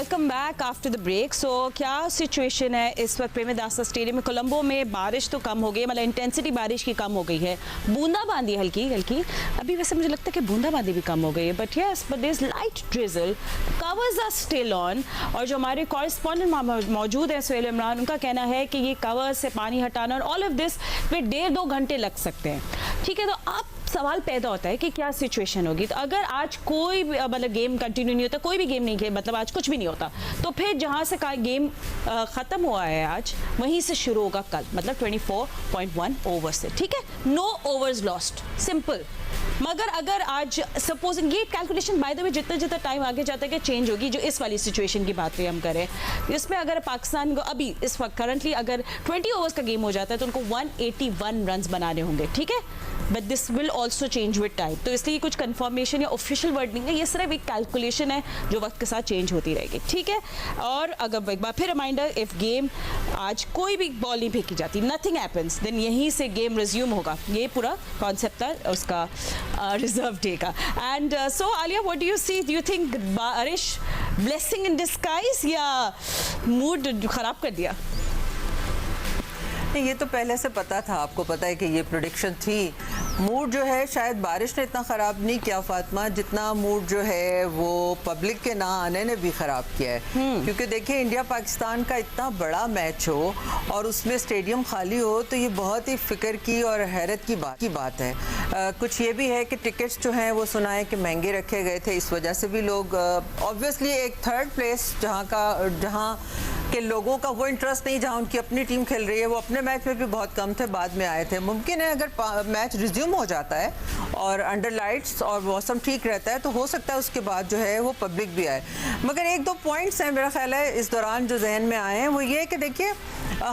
Welcome back after the break. So क्या situation है इस वक्त प्रेमदासा स्टेडियम में कोलंबो में? बारिश तो कम हो गई, मतलब इंटेंसिटी बारिश की कम हो गई है, बूंदाबांदी हल्की हल्की अभी, वैसे मुझे लगता है कि बूंदाबांदी भी कम हो गई है, but yes but there is light drizzle, covers are still on. और जो हमारे कॉरेस्पॉन्डेंट मौजूद है सुहेल इमरान, उनका कहना है कि ये कवर्स से पानी हटाना और ऑल ऑफ दिस पे 1.5-2 घंटे लग सकते हैं। ठीक है, तो आप सवाल पैदा होता है कि क्या सिचुएशन होगी। तो अगर आज कोई मतलब गेम कंटिन्यू नहीं होता, कोई भी गेम नहीं, मतलब आज कुछ भी नहीं होता, तो फिर जहां से गेम खत्म हुआ है आज, वहीं से शुरू होगा कल, मतलब 24.1 ओवर से। ठीक है, नो ओवर्स लॉस्ट, सिंपल। मगर अगर आज सपोज ये कैलकुलेशन बाय द वे जितना जितना टाइम आगे जाता है कि चेंज होगी, जो इस वाली सिचुएशन की बात हम करें, इसमें अगर पाकिस्तान को अभी इस वक्त करंटली अगर 20 ओवर्स का गेम हो जाता है तो उनको 181 रन बनाने होंगे। ठीक है, but this will also change with time, तो इसलिए कुछ कंफर्मेशन या ऑफिशियल वर्ड नहीं है, ये सिर्फ एक कैलकुलेशन है जो वक्त के साथ चेंज होती रहेगी। ठीक है, और अगर एक बार फिर रिमाइंडर, इफ गेम आज कोई भी बॉल नहीं फेंकी जाती, नथिंग हैपेंस, देन यहीं से गेम रिज्यूम होगा। ये पूरा कॉन्सेप्ट था उसका रिजर्व डे का। And so Alia, what do you see? Do you think बारिश ब्लेसिंग इन डिस्गाइज या मूड खराब कर दिया? ये तो पहले से पता था, आपको पता है कि ये प्रेडिक्शन थी। मूड जो है शायद बारिश ने इतना ख़राब नहीं किया फातिमा, जितना मूड जो है वो पब्लिक के ना आने ने भी ख़राब किया है। क्योंकि देखिए, इंडिया पाकिस्तान का इतना बड़ा मैच हो और उसमें स्टेडियम खाली हो, तो ये बहुत ही फ़िक्र की और हैरत की बात है। कुछ ये भी है कि टिकट्स जो हैं वो सुना है कि महंगे रखे गए थे, इस वजह से भी लोग ऑब्वियसली एक थर्ड प्लेस जहाँ के लोगों का वो इंटरेस्ट नहीं, जहाँ उनकी अपनी टीम खेल रही है, वो अपने मैच में भी बहुत कम थे, बाद में आए थे। मुमकिन है अगर मैच रिज्यूम हो जाता है और अंडर लाइट्स और मौसम ठीक रहता है तो हो सकता है उसके बाद जो है वो पब्लिक भी आए। मगर 1-2 पॉइंट्स हैं मेरा ख्याल है इस दौरान जो जहन में आए हैं, वो ये कि देखिए,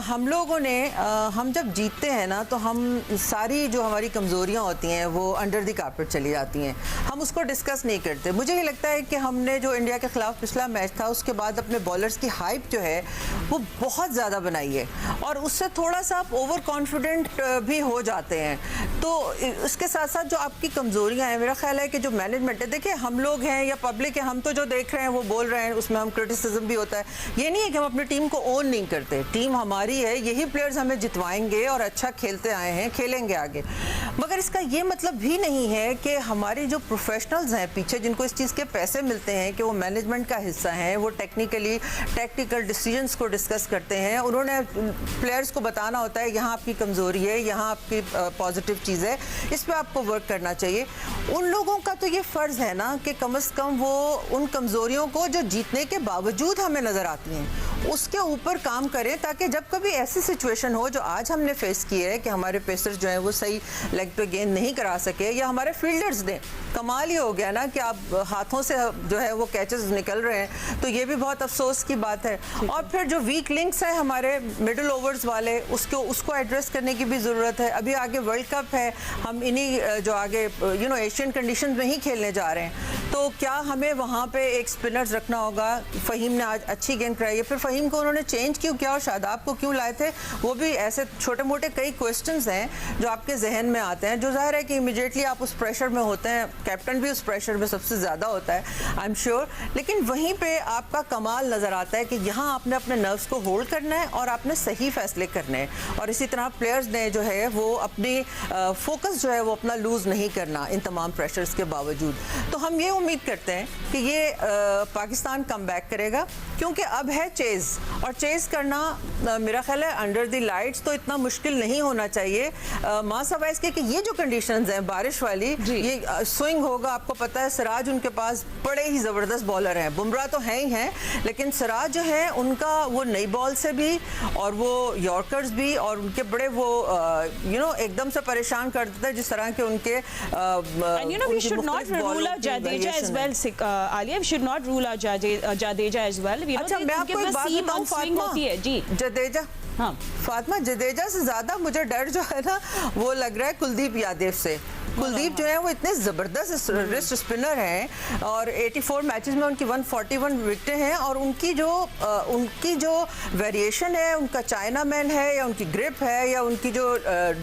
हम लोगों ने हम जब जीतते हैं ना, तो हम सारी जो हमारी कमज़ोरियाँ होती हैं वो अंडर द कारपेट चली जाती हैं, हम उसको डिस्कस नहीं करते। मुझे ये लगता है कि हमने जो इंडिया के ख़िलाफ़ पिछला मैच था, उसके बाद अपने बॉलर्स की हाइप जो है वो बहुत ज़्यादा बनाई है, और उससे थोड़ा सा आप ओवर कॉन्फिडेंट भी हो जाते हैं। तो उसके साथ साथ जो आपकी कमज़ोरियाँ हैं, मेरा ख्याल है कि जो मैनेजमेंट है, देखिए हम लोग हैं या पब्लिक है, हम तो जो देख रहे हैं वो बोल रहे हैं, उसमें हम क्रिटिसिज्म भी होता है। ये नहीं है कि हम अपनी टीम को ओन नहीं करते, टीम हमारी है, यही प्लेयर्स हमें जितवाएंगे और अच्छा खेलते आए हैं, खेलेंगे आगे। मगर इसका ये मतलब भी नहीं है कि हमारे जो प्रोफेशनल्स हैं पीछे, जिनको इस चीज़ के पैसे मिलते हैं, कि वो मैनेजमेंट का हिस्सा हैं, वो टेक्निकली टैक्टिकल डिसीजंस को डिस्कस करते हैं, उन्होंने प्लेयर्स को बताना होता है यहाँ आपकी कमज़ोरी है, यहाँ आपकी पॉजिटिव चीज़ है, इस पर आपको वर्क करना चाहिए। उन लोगों का तो ये फ़र्ज़ है ना कि कम से कम वो उन कमज़ोरियों को जो जीतने के बावजूद हमें नज़र आती हैं, उसके ऊपर काम करें, ताकि जब कभी ऐसी सिचुएशन हो जो आज हमने फेस की है कि हमारे पेसर्स जो हैं वो सही लेग पे गेंद नहीं करा सके, या हमारे फील्डर्स ने, कमाल ही हो गया ना कि आप हाथों से जो है वो कैचेस निकल रहे हैं, तो ये भी बहुत अफसोस की बात है। और फिर जो वीक लिंक्स हैं हमारे मिडिल ओवर्स वाले, उसको एड्रेस करने की भी ज़रूरत है। अभी आगे वर्ल्ड कप है, हम इन्हीं जो आगे एशियन कंडीशन में ही खेलने जा रहे हैं, तो क्या हमें वहाँ पे एक स्पिनर्स रखना होगा? फ़हीम ने आज अच्छी गेंद कराई है, फिर फ़हीम को उन्होंने चेंज क्यों किया और शादाब को क्यों लाए थे? वो भी ऐसे छोटे मोटे कई क्वेश्चंस हैं जो आपके जहन में आते हैं, जो ज़ाहिर है कि इमीडिएटली आप उस प्रेशर में होते हैं, कैप्टन भी उस प्रेशर में सबसे ज़्यादा होता है, आई एम श्योर। लेकिन वहीं पर आपका कमाल नज़र आता है कि यहाँ आपने अपने नर्व्स को होल्ड करना है और आपने सही फैसले करने हैं, और इसी तरह प्लेयर्स ने जो है वो अपनी फोकस जो है वो अपना लूज़ नहीं करना इन तमाम प्रेशर्स के बावजूद। तो हम ये उम्मीद करते हैं कि ये पाकिस्तान कम बैक करेगा, क्योंकि अब है चेज़, और चेज़ करना मेरा ख्याल है अंडर द लाइट्स तो इतना मुश्किल नहीं होना चाहिए। मासवा इसके कि ये जो कंडीशंस हैं बारिश वाली, ये स्विंग होगा, आपको पता है सिराज उनके पास बड़े ही ज़बरदस्त बॉलर हैं, बुमराह तो हैं ही हैं, लेकिन सिराज जो है उनका वो नई बॉल से भी और वो यॉर्कर्स भी, और उनके बड़े वो एकदम से परेशान कर देते हैं, जिस तरह के उनके we should not rule out Jadeja as well, Alia, we should not rule out Jadeja as well. अच्छा, मैं आपको एक बात बताऊं फातिमा, जी जडेजा, हाँ फातिमा, जडेजा से ज़्यादा मुझे डर जो है ना वो लग रहा है कुलदीप यादव से, कुलदीप जो है वो इतने जबरदस्त रिस्ट स्पिनर हैं और 84 मैचेस में उनकी 141 विकेटें हैं और उनकी जो वेरिएशन है, उनका चाइना मैन है या उनकी ग्रिप है या उनकी जो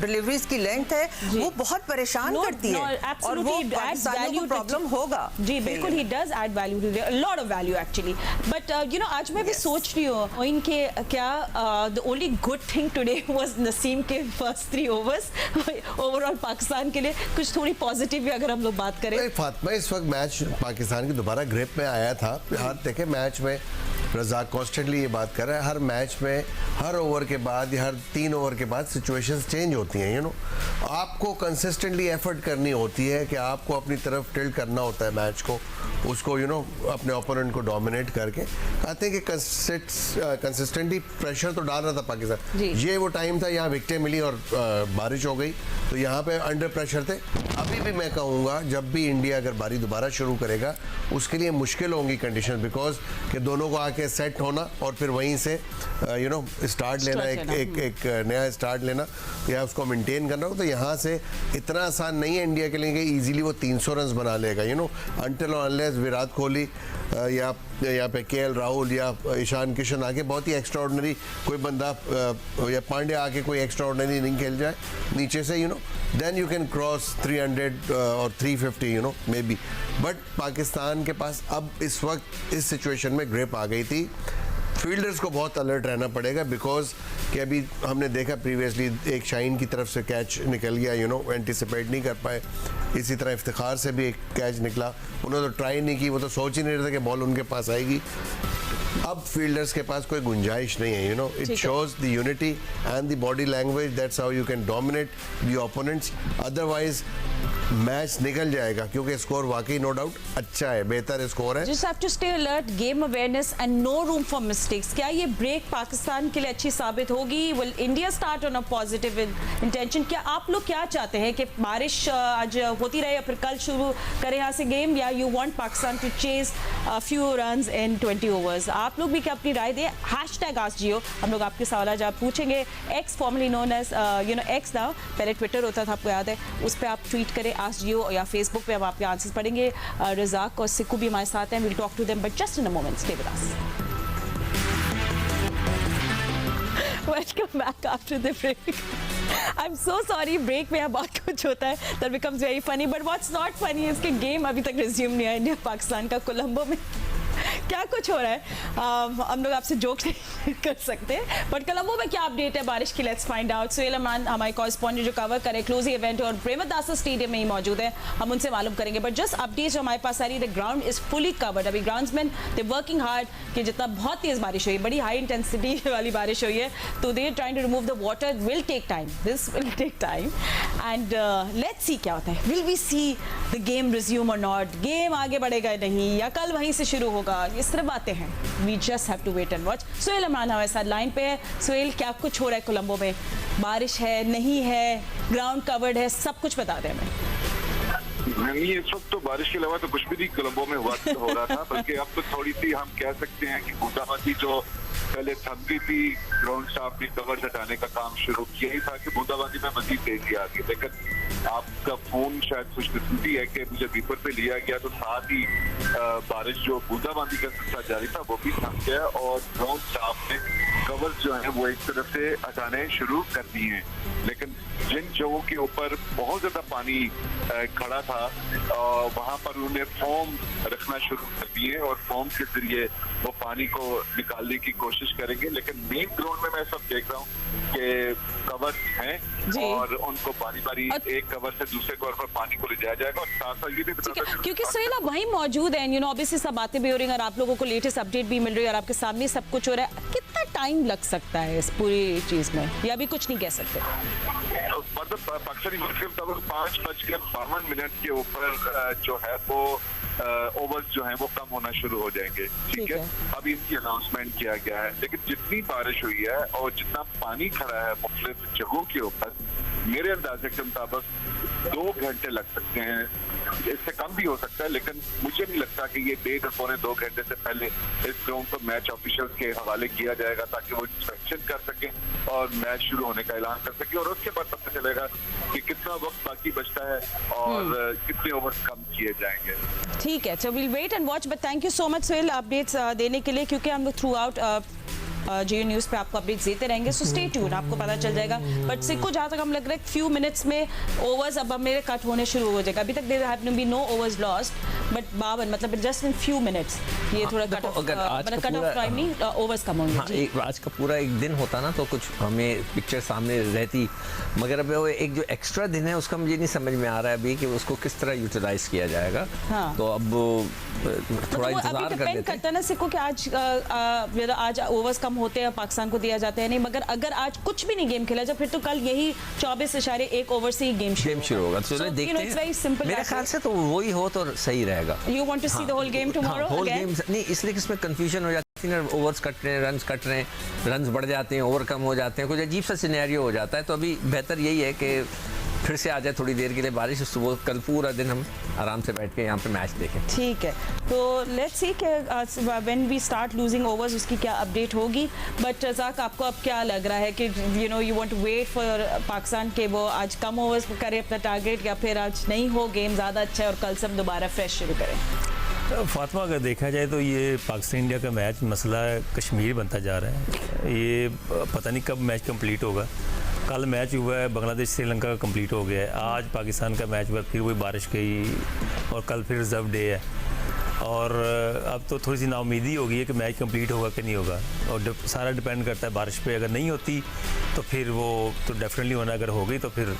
डिलीवरीज की लेंथ है वो बहुत परेशान करती है और वो पाकिस्तानियों को प्रॉब्लम होगा। जी बिल्कुल, he does add value to there, lot of value actually. But you know आज मैं भी सोच रही हूँ इनके क्या the only good thing today was Naseem के फर्स्ट 3 ओवर्स ओवरऑल पाकिस्तान के लिए कुछ थोड़ी पॉजिटिव भी अगर हम लोग बात करें। फातिमा इस वक्त मैच पाकिस्तान की दोबारा ग्रिप में आया था। हर देखे मैच में रज़ाक कॉन्स्टेंटली ये बात कर रहा है, हर मैच में हर ओवर के बाद या हर 3 ओवर के बाद सिचुएशंस चेंज होती हैं। यू नो आपको कंसिस्टेंटली एफर्ट करनी होती है कि आपको अपनी तरफ टिल्ट करना होता है मैच को, उसको यू नो अपने ओपोनेंट को डोमिनेट करके। कहते हैं कि कंसिस्टेंटली प्रेशर तो डाल रहा था पाकिस्तान। ये वो टाइम था यहाँ विकेटें मिली और बारिश हो गई तो यहाँ पे अंडर प्रेशर थे। अभी भी मैं कहूँगा जब भी इंडिया अगर बारी दोबारा शुरू करेगा उसके लिए मुश्किल होंगी कंडीशन, बिकॉज कि दोनों को आके सेट होना और फिर वहीं से यू नो स्टार्ट लेना, एक नया स्टार्ट लेना या उसको मेंटेन करना हो, तो यहाँ से इतना आसान नहीं है इंडिया के लिए कि इजीली वो 300 रन बना लेगा। You know until unless Virat Kohli या यहाँ पे केएल राहुल या ईशान किशन आके बहुत ही एक्स्ट्राऑर्डिनरी कोई बंदा या पांडे आके कोई एक्स्ट्राऑर्डिनरी इनिंग खेल जाए नीचे से, you know then you can cross 300 और 350, you know maybe. But Pakistan के पास अब इस वक्त इस सिचुएशन में ग्रिप आ गई थी। फील्डर्स को बहुत अलर्ट रहना पड़ेगा बिकॉज कि अभी हमने देखा प्रीवियसली एक शाहीन की तरफ से कैच निकल गया, यू नो एंटिसिपेट नहीं कर पाए। इसी तरह इफ्तिखार से भी एक कैच निकला, उन्होंने तो ट्राई नहीं की, वो तो सोच ही नहीं रहे थे कि बॉल उनके पास आएगी। अब फील्डर्स के पास कोई गुंजाइश नहीं है। You know it shows the unity and the body language, that's how you can dominate the opponents. Otherwise match निकल जाएगा क्योंकि स्कोर वाकई नो डाउट अच्छा है, बेहतर स्कोर है। Just have to stay alert, game awareness and no room for mistakes. क्या ये ब्रेक पाकिस्तान के लिए अच्छी साबित होगी? Will India start on a positive intention? क्या आप लोग क्या चाहते हैं कि बारिश आज होती रहे या फिर कल शुरू करें यहाँ से गेम, या you want Pakistan to chase a few runs in 20 overs? आप लोग भी क्या अपनी राय दें। #AskJio हम लोग आपके सवाल जब पूछेंगे। X formerly known as you know X now, पहले ट्विटर होता था आपको याद है, उस पर आप ट्वीट करें Ask Jio या फेसबुक पे हम आपके आंसर्स पढ़ेंगे। रज़ाक और सिक्कू भी हमारे साथ हैं, we'll talk to them but just in a moment, stay with us. Welcome back after the break. I'm so sorry, break में बहुत कुछ होता है, that becomes very funny, but what's not funny is कि गेम अभी तक resume नहीं है इंडिया पाकिस्तान का कोलंबो में। क्या कुछ हो रहा है, हम लोग आपसे जोक नहीं कर सकते, बट कोलंबो में क्या अपडेट है बारिश की, लेट्स फाइंड आउट। सुहेल अमान हमारे कॉरेस्पॉन्डेंट जो कवर करे क्लोजिंग इवेंट और प्रेमदासा स्टेडियम में ही मौजूद है, हम उनसे मालूम करेंगे। बट जस्ट अपडेट जो हमारे पास आ रही है, the ground is fully covered. अभी ग्राउंड्समैन दे वर्किंग हार्ड कि जितना बहुत तेज बारिश हुई, बड़ी हाई इंटेंसिटी वाली बारिश हुई है, तो they trying to remove the water, will take time, this will take time and let's see क्या होता है। Will we see the game resume और नॉट, गेम आगे बढ़ेगा नहीं या कल वहीं से शुरू होगा, ये सिर्फ बातें हैं। We just have to wait and watch. Suhail Amran हमारे साथ लाइन पे है। सुहेल, क्या कुछ हो रहा है कोलंबो में? बारिश है, नहीं है, ग्राउंड कवर्ड है, सब कुछ बता दें हमें। नहीं, इस वक्त तो बारिश के अलावा तो कुछ भी नहीं कोलंबो में हो रहा था, बल्कि अब तो थोड़ी सी हम कह सकते हैं कि बूंदाबांदी जो पहले थम गई थी, ग्राउंड स्टाफ ने कवर हटाने का काम शुरू किया ही था कि बूंदाबांदी में मजीद तेजी आ गई। लेकिन आपका फोन शायद खुशकिस्मती है कि मुझे बीपर पे लिया गया तो साथ ही बारिश जो बूंदाबांदी का सिलसिला जारी था वो भी थम गया और ग्राउंड स्टाफ ने कवर जो है वो एक तरफ से हटाने शुरू कर दिए हैं। लेकिन जिन जगहों के ऊपर बहुत ज्यादा पानी खड़ा था वहां पर उन्होंने फोम रखना शुरू कर दिए और फोम के जरिए वो पानी को निकालने की कोशिश करेंगे। लेकिन मेन ग्राउंड में मैं सब देख रहा हूँ कि कवर हैं और उनको बारी बारी एक कवर से दूसरे कवर पर पानी को ले जाया जाएगा। और साथ साथ ये भी क्योंकि सुहेल आप वहीं मौजूद हैं, यू नो ऑब्वियसली सब बातें भी हो रही हैं और आप लोगों को लेटेस्ट अपडेट भी मिल रही है और आपके सामने सब कुछ हो रहा है। कितना टाइम लग सकता है इस पूरी चीज में, या अभी कुछ नहीं कह सकते? मतलब पाकिस्तानी वक्त के मुताबिक 5:52 के ऊपर जो है वो ओवर्स जो हैं वो कम होना शुरू हो जाएंगे। ठीक है, अभी इनकी अनाउंसमेंट किया गया है, लेकिन जितनी बारिश हुई है और जितना पानी खड़ा है मुख्तलिफ जगहों के ऊपर, मेरे अंदाजे के मुताबिक 2 घंटे लग सकते हैं इससे कम भी हो सकता है, लेकिन मुझे नहीं लगता कि ये 1.5 और पौने 2 घंटे से पहले इस ग्राउंड को मैच ऑफिशियल्स के हवाले किया जाएगा ताकि वो इंस्पेक्शन कर सकें और मैच शुरू होने का ऐलान कर सकें, और उसके बाद पता चलेगा कि कितना वक्त बाकी बचता है और कितने ओवर्स कम किए जाएंगे। ठीक है, so we'll wait and watch, but thank you so much Suhail updates देने के लिए, क्योंकि हम लोग थ्रू आउट जियो न्यूज़ पे आपको अपडेट्स देते रहेंगे, सो स्टे ट्यून, आपको पता चल जाएगा। बट सिक्को जहाँ तक हम लग रहा है फ्यू मिनट्स में ओवर्स अब मेरे कट होने शुरू हो जाएगा। अभी तक there have be no overs lost, but 52 मतलब जस्ट इन फ्यू मिनट्स ये थोड़ा कट ऑफ टाइम नहीं, ओवर्स कम होंगे। हाँ, आज का पूरा एक दिन होता ना तो कुछ हमें पिक्चर सामने रहती, मगर अब वो एक जो एक्स्ट्रा दिन है उसका मुझे नहीं समझ में आ रहा है अभी कि उसको किस तरह यूटिलाइज किया जाएगा। हाँ। तो अब थोड़ा इंतजार कर लेते हैं। करता है ना सिक्को कि आज ओवर्स कम होते हैं पाकिस्तान को दिया जाता है नहीं, मगर अगर आज कुछ भी नहीं गेम खेला जाए फिर तो कल यही 24.1 ओवर से ही गेम शुरू होगा। तो देखते हैं, मेरे ख्याल से तो वही हो तो सही रहेगा। You want to see the whole game tomorrow again? नहीं, इसलिए कि इसमें कंफ्यूजन हो जाती है ना, ओवर्स कट रहे हैं, रन्स कट रहे हैं, रन्स बढ़ जाते हैं, ओवर कम हो जाते हैं, कुछ अजीब सा सिनेरियो हो जाता है। तो अभी बेहतर यही है कि फिर से आ जाए थोड़ी देर के लिए बारिश, सुबह कल पूरा दिन हम आराम से बैठ के यहाँ पे मैच देखें। ठीक है, तो लेट्स सी कि when we start losing overs उसकी क्या अपडेट होगी। बट रज़ाक, आपको अब क्या लग रहा है कि you want to wait for Pakistan के वो आज कम ओवर्स करे अपना टारगेट, या फिर आज नहीं हो गेम ज़्यादा अच्छा है और कल से हम दोबारा फ्रेश शुरू करें? फातिमा, अगर देखा जाए तो ये पाकिस्तान इंडिया का मैच मसला कश्मीर बनता जा रहा है। ये पता नहीं कब मैच कंप्लीट होगा। कल मैच हुआ है बांग्लादेश श्रीलंका का कंप्लीट हो गया है, आज पाकिस्तान का मैच हुआ, फिर वही बारिश गई और कल फिर रिजर्व डे है। और अब तो थोड़ी सी नाउमीदी हो गई है कि मैच कंप्लीट होगा कि नहीं होगा, और सारा डिपेंड करता है बारिश पे। अगर नहीं होती तो फिर वो तो डेफिनेटली होना, अगर हो गई तो फिर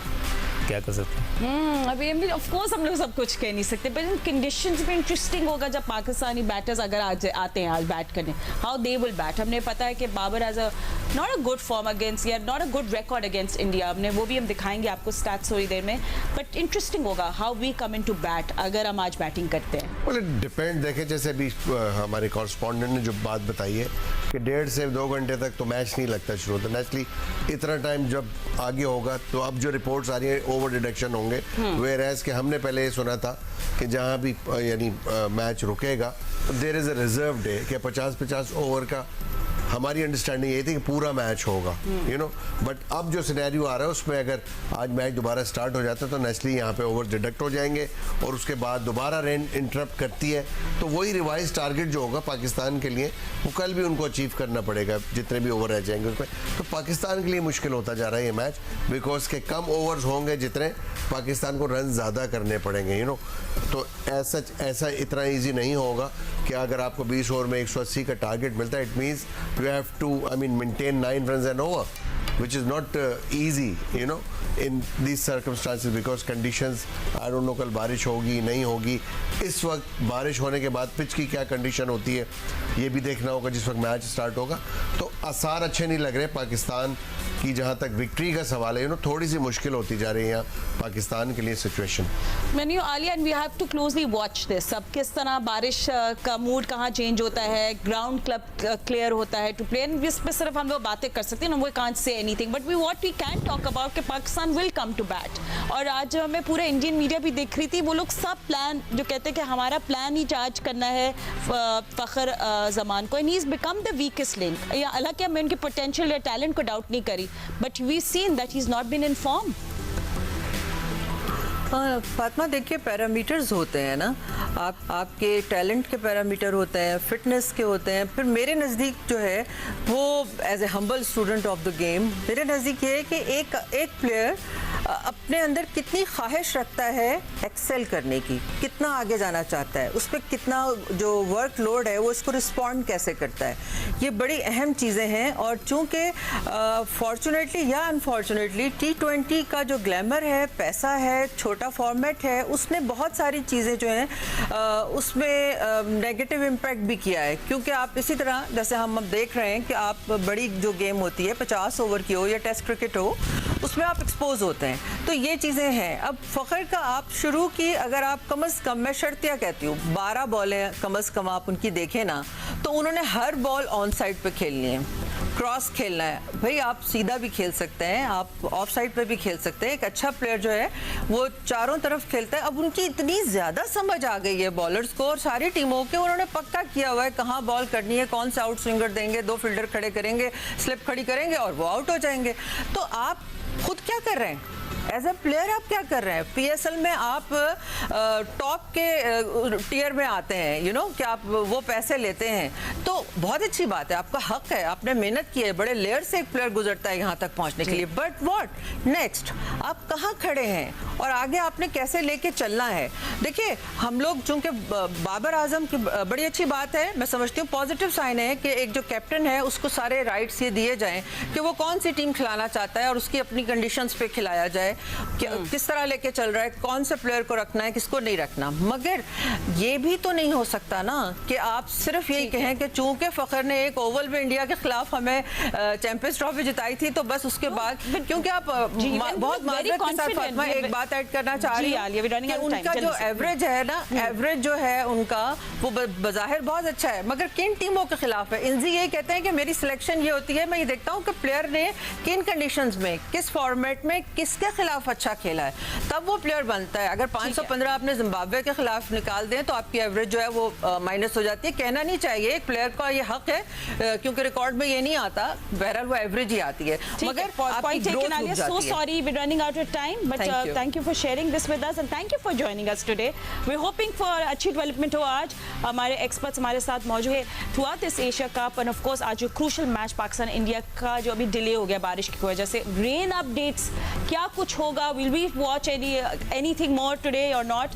क्या कर सकते हैं। अभी ऑफ कोर्स हम लोग सब कुछ कह नहीं सकते, बट इन कंडीशंस में इंटरेस्टिंग होगा जब पाकिस्तानी बैटर्स अगर आज आते हैं आज बैट करने, हाउ दे विल बैट। हमने पता है कि Babar has a not a good form against या not a good record against India, हमने वो भी हम दिखाएंगे आपको स्टैट्स थोड़ी देर में, बट इंटरेस्टिंग होगा how we come in to bat अगर हम आज बैटिंग करते हैं। well, डिपेंड देखें, जैसे अभी हमारे कॉरेस्पॉन्डेंट ने जो बात बताई है कि 1.5 से 2 घंटे तक तो मैच नहीं लगता शुरू होता, नेचुरली इतना टाइम जब आगे होगा तो अब जो रिपोर्ट्स आ रही है ओवर डिडक्शन होंगे, वेयर एज कि हमने पहले ये सुना था कि जहां भी यानी मैच रुकेगा तो there is a reserve day कि 50-50 ओवर का हमारी अंडरस्टैंडिंग यही थी कि पूरा मैच होगा, यू नो। बट अब जो सिनेरियो आ रहा है उसमें अगर आज मैच दोबारा स्टार्ट हो जाता है तो नेचुरली यहाँ पे ओवर डिडक्ट हो जाएंगे और उसके बाद दोबारा रेन इंटरप्ट करती है तो वही रिवाइज टारगेट जो होगा पाकिस्तान के लिए वो कल भी उनको अचीव करना पड़ेगा, जितने भी ओवर रह जाएंगे उसमें। तो पाकिस्तान के लिए मुश्किल होता जा रहा है ये मैच, बिकॉज के कम ओवर्स होंगे जितने पाकिस्तान को रन ज़्यादा करने पड़ेंगे, यू नो। तो ऐसा इतना ईजी नहीं होगा कि अगर आपको 20 ओवर में 180 का टारगेट मिलता है, it means you have to maintain 9 runs and over, which is not easy, you know, in these circumstances because conditions, I don't know कल बारिश होगी नहीं होगी। इस वक्त बारिश होने के बाद पिच की क्या कंडीशन होती है ये भी देखना होगा जिस वक्त मैच स्टार्ट होगा। तो आसार अच्छे नहीं लग रहे पाकिस्तान की, जहाँ तक विक्ट्री का सवाल है, यू नो, थोड़ी सी मुश्किल होती जा रही है यहाँ पाकिस्तान के लिए सिचुएशन। मेन्यू Alia, and we have to closely watch this, अब किस तरह बारिश का मूड कहाँ चेंज होता है, ग्राउंड क्लब क्लियर होता है टू प्ले, एंड इस पे सिर्फ हम लोग बातें कर सकते हैं, we can't say anything, but what we can talk about कि Pakistan will come to bat. और आज हमें पूरा इंडियन मीडिया भी देख रही थी, वो लोग सब प्लान जो कहते हैं कि हमारा प्लान ही चार्ज करना है फ़खर जमान को, and he is become the weakest link. या हालांकि मैं उनके पोटेंशियल या टैलेंट को डाउट नहीं करी, but we seen that he is not been in form. हाँ फातिमा, देखिए पैरामीटर्स होते हैं ना, आपके टैलेंट के पैरामीटर होते हैं, फिटनेस के होते हैं। फिर मेरे नज़दीक जो है वो as a humble student of the game, मेरे नज़दीक ये है कि एक प्लेयर अपने अंदर कितनी ख्वाहिश रखता है एक्सेल करने की, कितना आगे जाना चाहता है, उस पर कितना जो वर्कलोड है वो इसको रिस्पॉन्ड कैसे करता है, ये बड़ी अहम चीज़ें हैं। और चूँकि फॉर्चुनेटली या अनफॉर्चुनेटली T20 का जो ग्लैमर है, पैसा है, छोटा फॉर्मेट है, उसने बहुत सारी चीज़ें जो हैं उसमें नेगेटिव इम्पैक्ट भी किया है। क्योंकि आप इसी तरह जैसे हम देख रहे हैं कि आप बड़ी जो गेम होती है 50 ओवर की हो या टेस्ट क्रिकेट हो, उसमें आप एक्सपोज होते हैं, तो ये चीज़ें हैं। अब फ़खर का आप शुरू की, अगर आप कम अज़ कम, मैं शर्तिया कहती हूँ 12 बॉलें कम अज़ कम आप उनकी देखें ना, तो उन्होंने हर बॉल ऑन साइड पे खेलनी है। क्रॉस खेलना है भाई, आप सीधा भी खेल सकते हैं, आप ऑफ साइड पे भी खेल सकते हैं। एक अच्छा प्लेयर जो है वो चारों तरफ खेलता है। अब उनकी इतनी ज्यादा समझ आ गई है बॉलर्स को और सारी टीमों के, उन्होंने पक्का किया हुआ है कहाँ बॉल करनी है, कौन सा आउट स्विंगर देंगे, 2 फील्डर खड़े करेंगे, स्लिप खड़ी करेंगे और वो आउट हो जाएंगे। तो आप खुद क्या कर रहे हैं एज ए प्लेयर, आप क्या कर रहे हैं? पीएसएल में आप टॉप के टियर में आते हैं, यू नो कि आप वो पैसे लेते हैं, तो बहुत अच्छी बात है, आपका हक है, आपने मेहनत की है, बड़े लेयर से एक प्लेयर गुजरता है यहाँ तक पहुँचने के लिए। बट व्हाट नेक्स्ट, आप कहाँ खड़े हैं और आगे आपने कैसे लेके चलना है? देखिए हम लोग चूंकि बाबर आजम की बड़ी अच्छी बात है, मैं समझती हूँ पॉजिटिव साइन है कि एक जो कैप्टन है उसको सारे राइट्स ये दिए जाएं कि वो कौन सी टीम खिलाना चाहता है और उसकी अपनी कंडीशंस पे खिलाया जाए, किस तरह लेके चल रहा है, कौन से प्लेयर को रखना है, किसको नहीं रखना। मगर ये भी तो नहीं हो सकता ना कि आप सिर्फ यही कहें कि चूंकि फखर ने एक ओवल में इंडिया के खिलाफ हमें चैंपियंस ट्रॉफी जिताई थी तो बस उसके बाद, क्योंकि आप बहुत माजरत के साथ फातिमा एक बात ऐड करना चाह रही हूं कि उनका जो एवरेज है ना, एवरेज जो है उनका वो बज़ाहिर बहुत अच्छा है, मगर किन टीमों के खिलाफ है? इंजी यही कहते हैं कि मेरी सिलेक्शन ये होती है, मैं ये देखता हूँ कि प्लेयर ने किन कंडीशंस में, किस फॉर्मेट में, किसके खिलाफ अच्छा खेला है, तब वो प्लेयर बनता है। अगर 515 आपने जिम्बाब्वे के खिलाफ निकाल दें तो आपकी एवरेज जो है वो माइनस हो जाती है। कहना नहीं चाहिए, एक प्लेयर का ये हक है क्योंकि रिकॉर्ड में ये नहीं आता, बहरहाल वो एवरेज ही आती है, मगर point taken, Alia. So sorry, we're running out of time, but thank you for sharing this with us and thank you for joining us today. We're hoping for अच्छी डेवलपमेंट हो आज, हमारे एक्सपर्ट्स हमारे साथ मौजूद है throughout this Asia cup end of course आज जो क्रूशल मैच पाकिस्तान इंडिया का जो अभी डिले हो गया बारिश की वजह से, रेन अपडेट्स क्या कुछ होगा, will we watch anything more today और नॉट?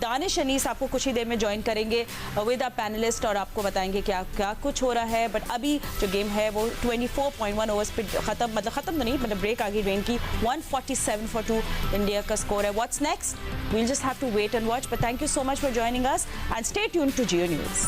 दानिश अनीस आपको कुछ ही देर में ज्वाइन करेंगे विद अ पैनलिस्ट और आपको बताएंगे क्या क्या कुछ हो रहा है। बट अभी जो गेम है वो 24.1 ओवर्स पे खत्म, मतलब खत्म तो नहीं, मतलब ब्रेक आ गई रेन की, 147 for 2 इंडिया का स्कोर है। What's next, we'll just have to wait and watch, but thank you so much for joining us and stay tuned to Geo News.